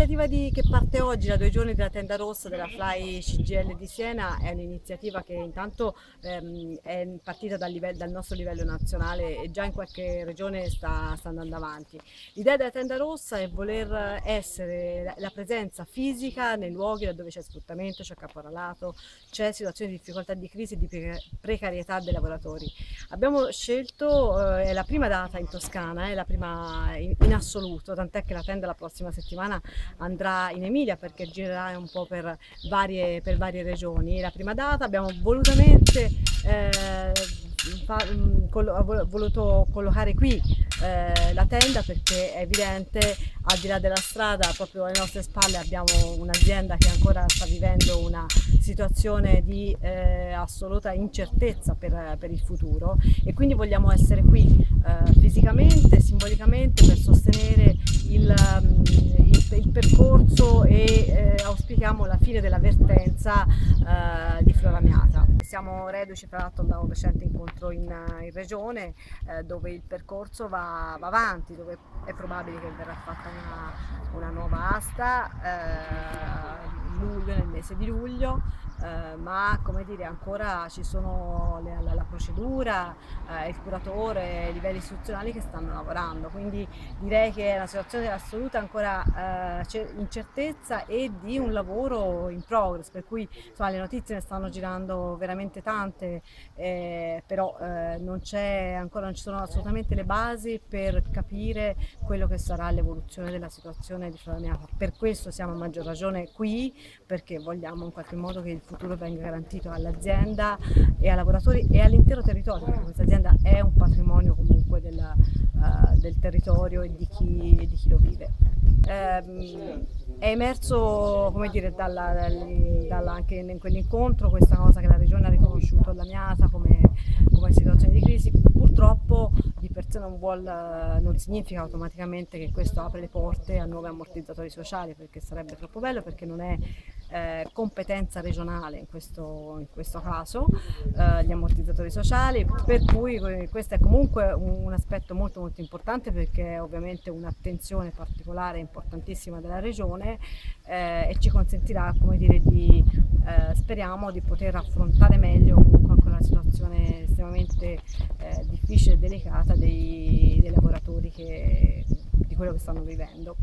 L'iniziativa che parte oggi da 2 giorni della Tenda Rossa della Fly CGIL di Siena è un'iniziativa che intanto è partita dal nostro livello nazionale e già in qualche regione sta andando avanti. L'idea della Tenda Rossa è voler essere la presenza fisica nei luoghi dove c'è sfruttamento, c'è caporalato, c'è situazioni di difficoltà, di crisi e di precarietà dei lavoratori. Abbiamo scelto, è la prima data in Toscana, è la prima in assoluto, tant'è che la tenda la prossima settimana andrà in Emilia perché girerà un po' per varie regioni. La prima data abbiamo volutamente voluto collocare qui la tenda perché è evidente, al di là della strada, proprio alle nostre spalle abbiamo un'azienda che ancora sta vivendo una situazione di assoluta incertezza per il futuro e quindi vogliamo essere qui fisicamente, simbolicamente per sostenere il percorso e auspichiamo la fine della vertenza di Floramiata. Siamo reduci tra l'altro da un recente incontro in regione dove il percorso va avanti, dove è probabile che verrà fatta una nuova asta nel mese di luglio, ma come dire ancora ci sono la procedura, il curatore, i livelli istituzionali che stanno lavorando, quindi direi che è una situazione assoluta ancora incertezza e di un lavoro in progress, per cui insomma, le notizie ne stanno girando veramente tante, però non ci sono assolutamente le basi per capire quello che sarà l'evoluzione della situazione di Floramiata. Per questo siamo a maggior ragione qui, perché vogliamo in qualche modo che il futuro venga garantito all'azienda e ai lavoratori e all'intero territorio, perché questa azienda è un patrimonio comunque del territorio e di chi lo vive. È emerso, come dire, anche in quell'incontro questa cosa che la Regione ha riconosciuto Lamiata come situazione di crisi. Purtroppo di per sé non significa automaticamente che questo apre le porte a nuovi ammortizzatori sociali, perché sarebbe troppo bello, perché non è competenza regionale in questo caso, gli ammortizzatori sociali, per cui questo è comunque un aspetto molto molto importante, perché è ovviamente un'attenzione particolare importantissima della Regione e ci consentirà, come dire, speriamo di poter affrontare meglio comunque una situazione estremamente difficile e delicata dei lavoratori di quello che stanno vivendo.